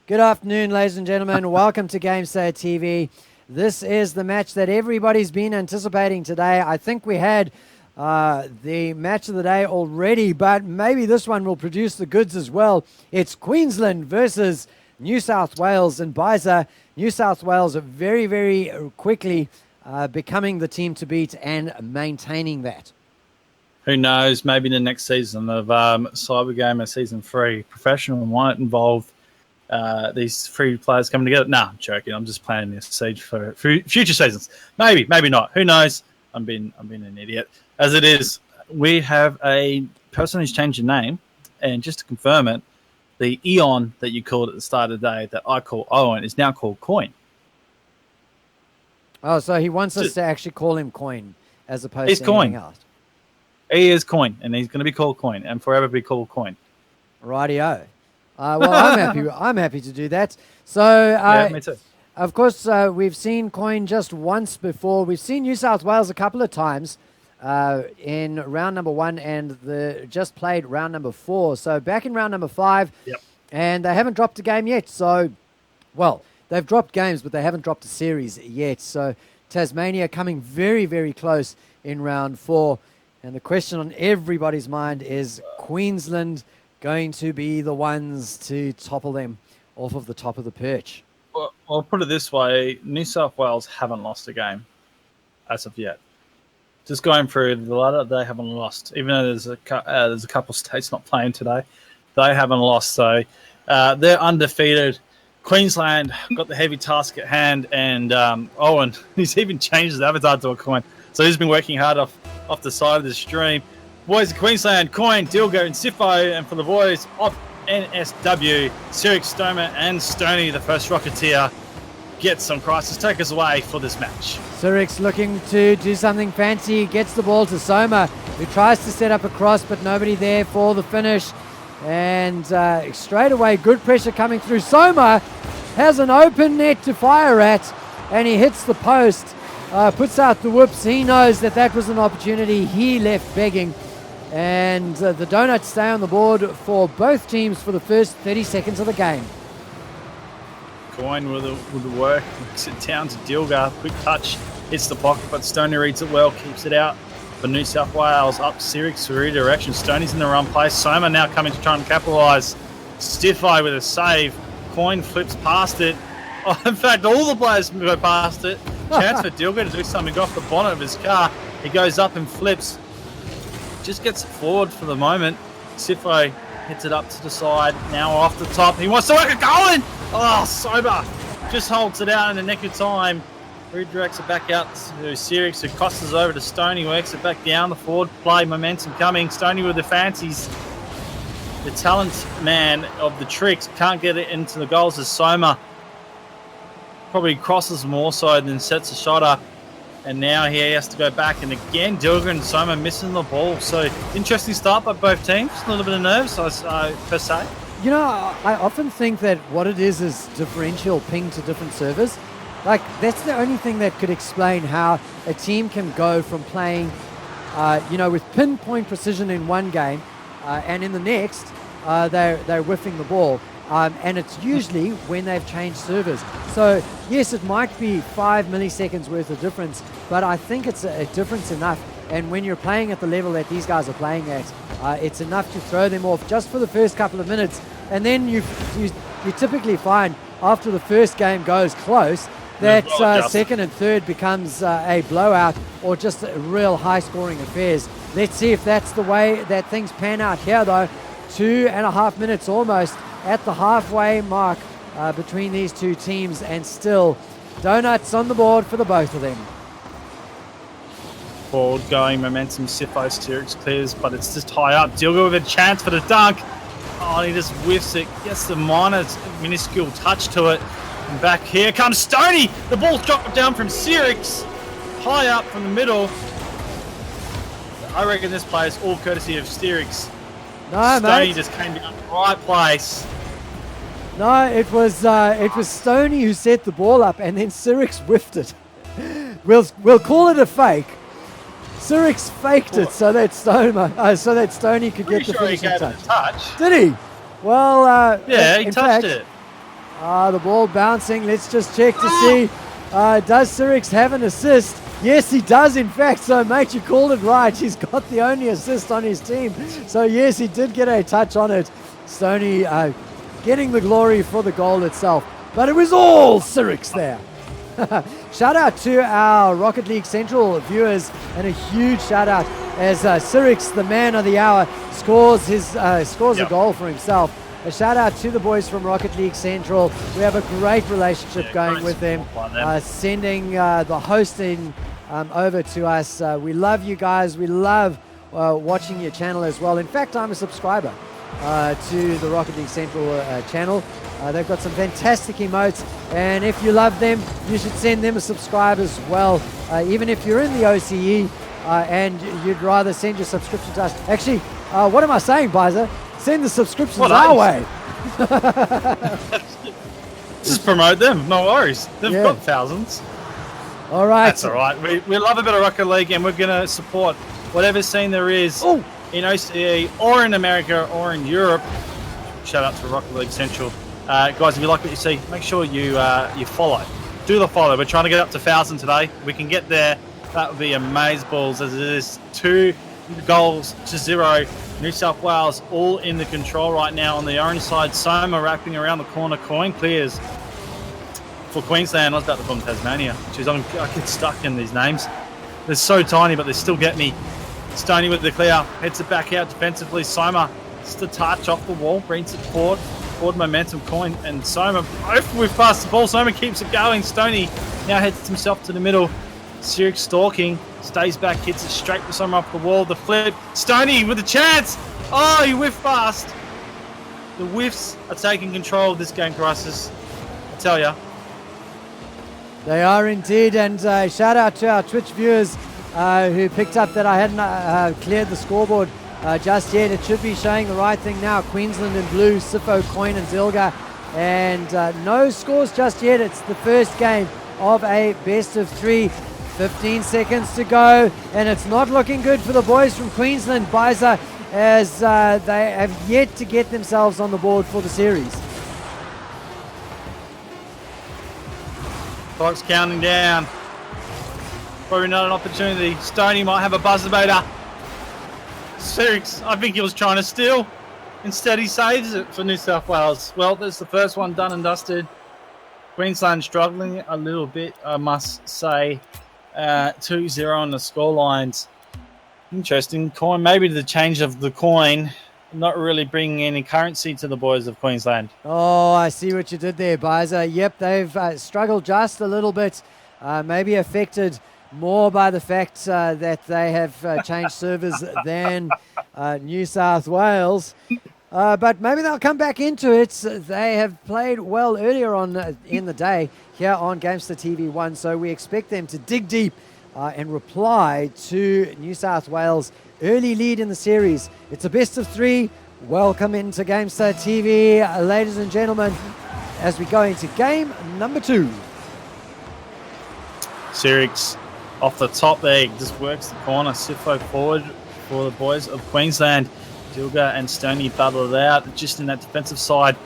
Good afternoon, ladies and gentlemen. Welcome to GameSay TV. This is the match that everybody's been anticipating today. I think we had the match of the day already, but maybe this one will produce the goods as well. It's Queensland versus New South Wales and Byza. New South Wales are very, very quickly becoming the team to beat and maintaining that. Who knows, maybe the next season of Cybergamer Season 3 Professional might involve these three players coming together. Nah, I'm joking. I'm just planting this seed for future seasons. Maybe not. Who knows? I'm being an idiot. As it is, we have a person who's changed your name, and just to confirm it, the Eon that you called at the start of the day that I call Owen is now called Coin. Oh, so he wants us to actually call him Coin as opposed to anything else. He is Coin, and he's going to be called Coin, and forever be called Coin. Rightio. Well, I'm happy to do that. So, yeah, me too. Of course, we've seen Coin just once before. We've seen New South Wales a couple of times in round number 1 and just played round number 4. So back in round number 5, and they haven't dropped a game yet. So, well, they've dropped games, but they haven't dropped a series yet. So Tasmania coming very, very close in round 4. And the question on everybody's mind is Queensland going to be the ones to topple them off of the top of the perch? Well, I'll put it this way. New South Wales haven't lost a game as of yet. Just going through the ladder, they haven't lost. Even though there's a couple of states not playing today, they haven't lost. So they're undefeated. Queensland got the heavy task at hand. And Owen, he's even changed his avatar to a coin. So he's been working hard off the side of the stream. Boys of Queensland, Coin, Dilgo, and Sifo. And for the boys of NSW, Cyrix, Stoma, and Stoney, the first Rocketeer, get some Chrisis. Take us away for this match. Cyrix looking to do something fancy. Gets the ball to Soma, who tries to set up a cross, but nobody there for the finish. And straight away, good pressure coming through. Soma has an open net to fire at, and he hits the post. Puts out the whoops. He knows that was an opportunity he left begging. And the donuts stay on the board for both teams for the first 30 seconds of the game. Coin with the work. Takes it down to Dilga. Quick touch. Hits the pocket, but Stoney reads it well. Keeps it out for New South Wales. Up Cyrix for redirection. Stoney's in the wrong place. Soma now coming to try and capitalise. Stiff eye with a save. Coin flips past it. Oh, in fact, all the players go past it. Chance for Dilga to do something off the bonnet of his car. He goes up and flips. Just gets it forward for the moment. Sifo hits it up to the side. Now off the top. He wants to work it going. Oh, Sober just holds it out in the nick of time. Redirects it back out to Cyrix, who crosses over to Stoney. Works it back down. The forward play. Momentum coming. Stoney with the fancies. The talent man of the tricks can't get it into the goals as Soma probably crosses more so than sets a shot up. And now he has to go back. And again, Dilger and Soma missing the ball. So interesting start by both teams. A little bit of nerves, per se. You know, I often think that what it is differential ping to different servers. Like, that's the only thing that could explain how a team can go from playing, with pinpoint precision in one game, and in the next, they're whiffing the ball. And it's usually when they've changed servers. So, yes, it might be 5 milliseconds worth of difference, but I think it's a difference enough. And when you're playing at the level that these guys are playing at, it's enough to throw them off just for the first couple of minutes. And then you typically find after the first game goes close, that second and third becomes a blowout or just real high-scoring affairs. Let's see if that's the way that things pan out here, though. 2.5 minutes almost at the halfway mark between these two teams, and still donuts on the board for the both of them. Forward going momentum. Sifo Cyrix clears, but it's just high up. Dilgo with a chance for the dunk. Oh, he just whiffs it. Gets the minuscule touch to it. And back here comes Stoney. The ball's dropped down from Cyrix. High up from the middle. I reckon this play is all courtesy of Cyrix. No, Stoney mate. just came down the right place. No, it was Stoney who set the ball up, and then Cyrix whiffed it. We'll call it a fake. Cyrix faked it so that Stoney could get the finishing touch. Touch. Did he? Well, yeah, he in touched fact, it. The ball bouncing. Let's just check to see. Does Cyrix have an assist? Yes, he does, in fact. So, mate, you called it right. He's got the only assist on his team. So, yes, he did get a touch on it. Stoney getting the glory for the goal itself. But it was all Cyrix there. Shout out to our Rocket League Central viewers, and a huge shout out as Cyrix, the man of the hour, scores a goal for himself. A shout out to the boys from Rocket League Central. We have a great relationship going with them, sending the hosting over to us. We love you guys. We love watching your channel as well. In fact, I'm a subscriber to the Rocket League Central channel. They've got some fantastic emotes, and if you love them, you should send them a subscribe as well. Even if you're in the OCE and you'd rather send your subscription to us. Actually, what am I saying, Byza? Send the subscriptions our way. Just promote them, no worries. They've got thousands. All right. That's all right. We love a bit of Rocket League, and we're going to support whatever scene there is in OCE or in America or in Europe. Shout out to Rocket League Central. Guys, if you like what you see, make sure you follow. Do the follow. We're trying to get up to 1,000 today. We can get there. That would be amazeballs, as it is 2-0. New South Wales all in the control right now on the orange side. Soma wrapping around the corner. Coin clears for Queensland. I was about to call them Tasmania. Jeez, I get stuck in these names. They're so tiny, but they still get me. Stoney with the clear. Heads it back out defensively. Soma just a touch off the wall. Brings it forward. Forward momentum. Coin and Soma both with past the ball. Soma keeps it going. Stoney now heads himself to the middle. Cyrix stalking. Stays back, hits it straight for Soma off the wall. The flip. Stoney with a chance. Oh, he whiffed fast. The whiffs are taking control of this game, Chrisis. I tell ya. They are indeed. And shout out to our Twitch viewers who picked up that I hadn't cleared the scoreboard just yet. It should be showing the right thing now. Queensland in blue, Sifo, Coin and Zilga. And no scores just yet. It's the first game of a best of 3. 15 seconds to go, and it's not looking good for the boys from Queensland, Byza, as they have yet to get themselves on the board for the series. Clock's counting down. Probably not an opportunity. Stoney might have a buzzer beater. Cyrix, I think he was trying to steal. Instead, he saves it for New South Wales. Well, that's the first one done and dusted. Queensland struggling a little bit, I must say. 2-0 on the score lines. Interesting. Coin, maybe the change of the coin, not really bringing any currency to the boys of Queensland. Oh, I see what you did there, Byza. Yep, they've struggled just a little bit, maybe affected more by the fact that they have changed servers than New South Wales. But maybe they'll come back into it. They have played well earlier on in the day here on Gamester TV 1, so we expect them to dig deep and reply to New South Wales' early lead in the series. It's a best of 3. Welcome into Gamester TV, ladies and gentlemen, as we go into game number 2. Cyrix off the top there, just works the corner. Sifo forward for the boys of Queensland. Dilga and Stoney battle it out just in that defensive side.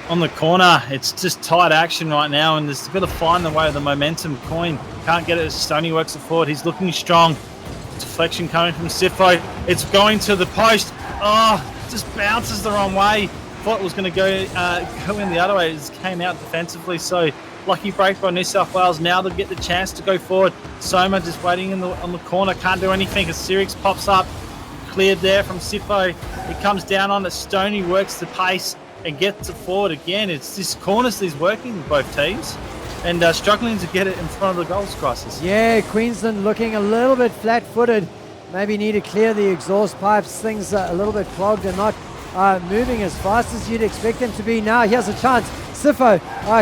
On the corner, it's just tight action right now, and there's a bit of find the way of the momentum. Coin can't get it as Stoney works it forward. He's looking strong. Deflection coming from Sifo. It's going to the post. Oh, just bounces the wrong way. Thought it was going to go in the other way. It just came out defensively. So lucky break by New South Wales. Now they'll get the chance to go forward. Soma just waiting on the corner. Can't do anything as Cyrix pops up. Cleared there from Sifo. He comes down on it. Stoney works the pace and gets it forward again. It's this corners he's working with both teams and struggling to get it in front of the goals, Chrisis. Yeah, Queensland looking a little bit flat-footed. Maybe need to clear the exhaust pipes. Things a little bit clogged and not moving as fast as you'd expect them to be. Now here's a chance. Sifo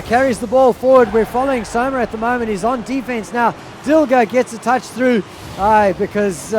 carries the ball forward. We're following Soma at the moment. He's on defense now. Dilga gets a touch through because,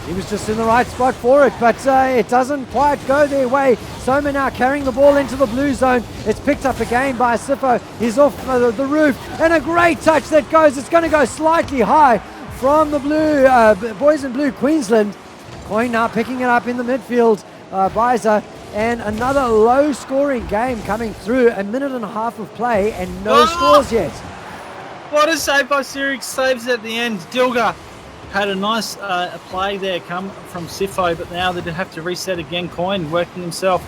he was just in the right spot for it, but it doesn't quite go their way. Soma now carrying the ball into the blue zone. It's picked up again by Sifo. He's off the roof, and a great touch that goes. It's going to go slightly high from the blue boys in blue Queensland. Coin now picking it up in the midfield. Byza, And another low-scoring game coming through. A minute and a half of play and no scores yet. What a save by Cyrix. Saves at the end. Dilga had a nice play there come from Sifo, but now they have to reset again. Coin working himself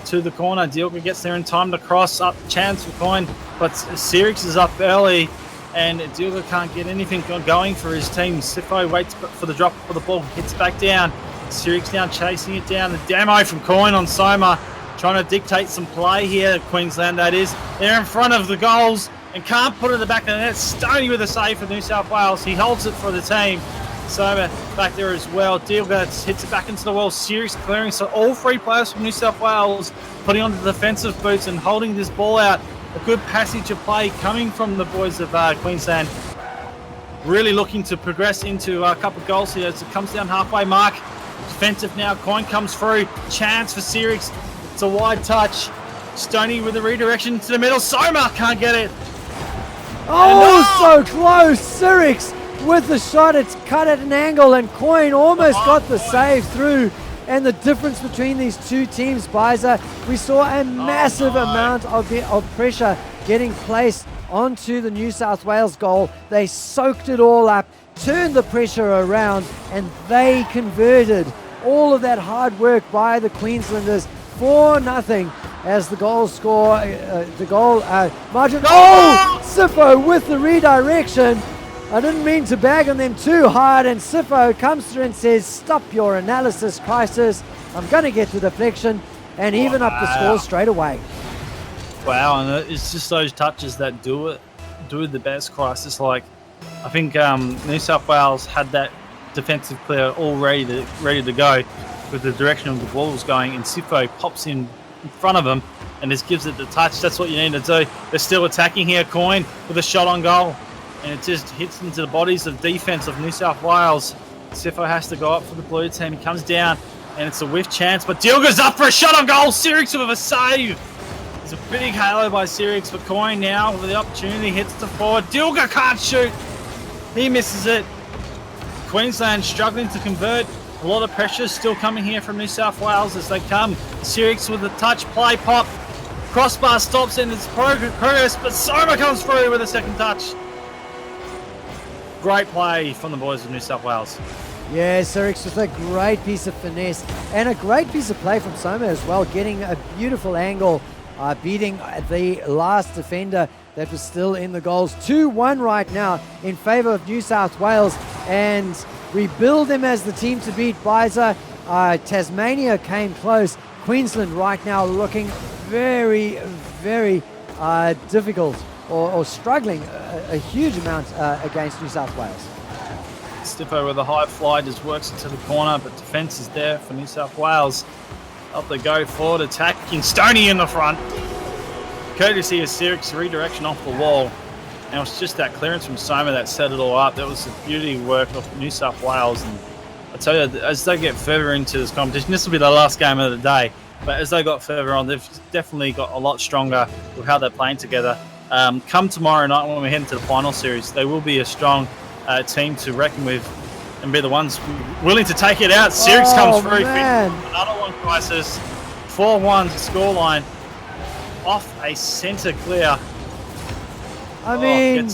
to the corner. Dilga gets there in time to cross up. Chance for Coin, but Cyrix is up early and Dilga can't get anything going for his team. Sifo waits for the drop for the ball, hits back down. Cyrix now chasing it down. The demo from Coin on Soma, trying to dictate some play here. Queensland, that is. They're in front of the goals and can't put it in the back of the net. Stoney with a save for New South Wales. He holds it for the team. Soma back there as well. Dilga hits it back into the wall. Cyrix clearing. So all three players from New South Wales putting on the defensive boots and holding this ball out. A good passage of play coming from the boys of Queensland. Really looking to progress into a couple of goals here as it comes down halfway mark. Defensive now. Coin comes through. Chance for Cyrix. It's a wide touch. Stoney with the redirection to the middle. Soma can't get it. So close. Cyrix with the shot. It's cut at an angle and Coin almost got the save through. And the difference between these two teams, Byza, we saw a massive amount of pressure getting placed onto the New South Wales goal. They soaked it all up, turned the pressure around, and they converted all of that hard work by the Queenslanders for nothing as the goal score, margin. Sifo with the redirection. I didn't mean to bag on them too hard, and Sifo comes through and says, stop your analysis, Chrisis. I'm going to get the deflection and even up the score straight away. Wow, and it's just those touches that do it the best, Chrisis. Like, I think New South Wales had that defensive player all ready to go with the direction of the ball was going, and Sifo pops in front of him and just gives it the touch. That's what you need to do. They're still attacking here. Coin with a shot on goal. And it just hits into the bodies of defense of New South Wales. Sifo has to go up for the blue team. He comes down, and it's a whiff chance. But Dilga's up for a shot on goal. Cyrix with a save. There's a big halo by Cyrix for Coin now with the opportunity. Hits the forward. Dilga can't shoot. He misses it. Queensland struggling to convert. A lot of pressure still coming here from New South Wales as they come. Cyrix with a touch, play, pop. Crossbar stops in its progress, but Soma comes through with a second touch. Great play from the boys of New South Wales. Yeah, Cyrix with a great piece of finesse and a great piece of play from Soma as well, getting a beautiful angle, beating the last defender that was still in the goals. 2-1 right now in favour of New South Wales, and we build them as the team to beat. Byza. Tasmania came close. Queensland right now looking very, very difficult. Or struggling a huge amount against New South Wales. Stifo with a high fly just works into the corner, but defence is there for New South Wales. Up they go, forward attacking. Stoney in the front. Courtesy of Cyrix, redirection off the wall. And it was just that clearance from Soma that set it all up. That was the beauty work of New South Wales. And I tell you, as they get further into this competition, this will be the last game of the day. But as they got further on, they've definitely got a lot stronger with how they're playing together. Come tomorrow night when we head into the final series, they will be a strong team to reckon with and be the ones willing to take it out. Cyrix comes through. Another one, Chrisis. 4-1 scoreline off a centre clear. I mean,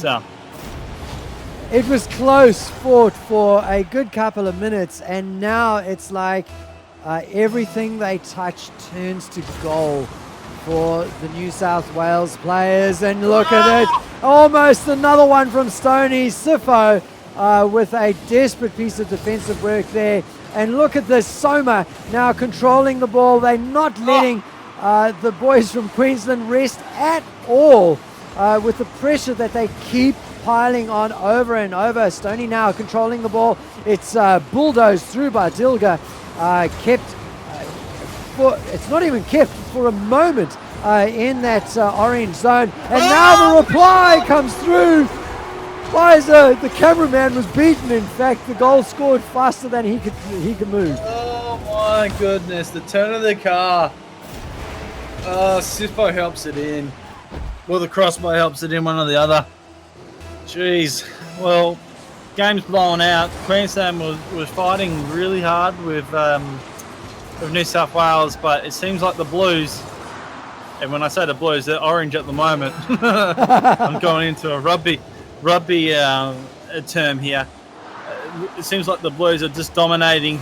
it was close fought for a good couple of minutes, and now it's like everything they touch turns to goal for the New South Wales players. And look at it, almost another one from Stoney. Sifo with a desperate piece of defensive work there. And look at this, Soma now controlling the ball. They're not letting the boys from Queensland rest at all with the pressure that they keep piling on over and over. Stoney now controlling the ball. It's bulldozed through by Dilga. It's not even kept for a moment in that orange zone. And now the reply comes through. Byza, the cameraman, was beaten. In fact, the goal scored faster than he could move. Oh my goodness, the turn of the car. Sifo helps it in. Well, the crossbar helps it in, one or the other. Jeez. Well, game's blown out. Queensland was fighting really hard with of New South Wales, but it seems like the Blues, and when I say the Blues, they're orange at the moment. I'm going into a rugby term here. It seems like the Blues are just dominating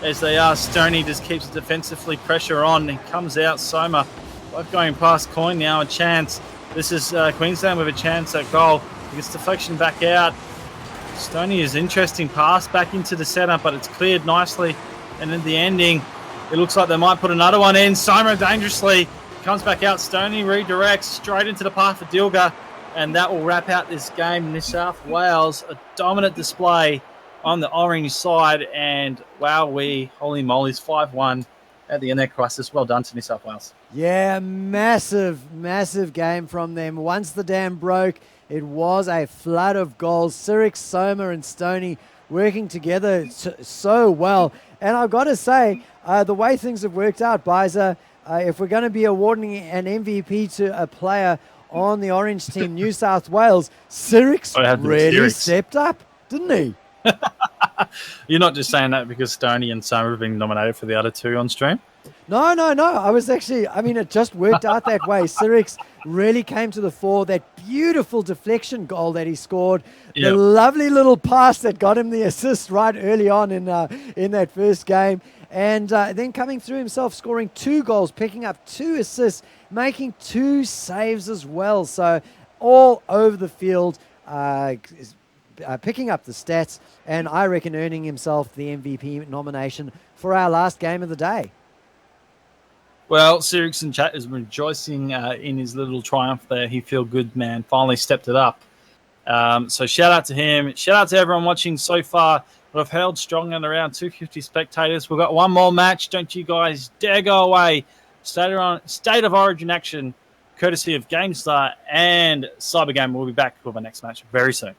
as they are. Stoney just keeps defensively pressure on. He comes out. Soma both going past Coin now. A chance. This is Queensland with a chance at goal. He gets deflection back out. Stoney is interesting pass back into the centre, but it's cleared nicely. And in the ending, it looks like they might put another one in. Soma dangerously comes back out. Stoney redirects straight into the path for Dilga. And that will wrap out this game. New South Wales, a dominant display on the orange side. And wowee, holy moly's, 5-1 at the end of crisis. Well done to New South Wales. Yeah, massive game from them. Once the dam broke, it was a flood of goals. Cyrix, Soma and Stoney working together so well. And I've got to say, the way things have worked out, Byza, if we're going to be awarding an MVP to a player on the orange team, New South Wales, Cyrix really stepped up, didn't he? You're not just saying that because Stoney and Soma have been nominated for the other two on stream? No. I was actually, it just worked out that way. Cyrix really came to the fore. That beautiful deflection goal that he scored, the lovely little pass that got him the assist right early on in that first game. And then coming through himself, scoring 2 goals, picking up 2 assists, making 2 saves as well. So all over the field, picking up the stats, and I reckon earning himself the MVP nomination for our last game of the day. Well, Cyrix in chat is rejoicing in his little triumph there. He feel good, man. Finally stepped it up. So shout out to him. Shout out to everyone watching so far. We've held strong at around 250 spectators. We've got one more match. Don't you guys dare go away. State of Origin action, courtesy of GameStar and Cybergamer. We'll be back with our next match very soon.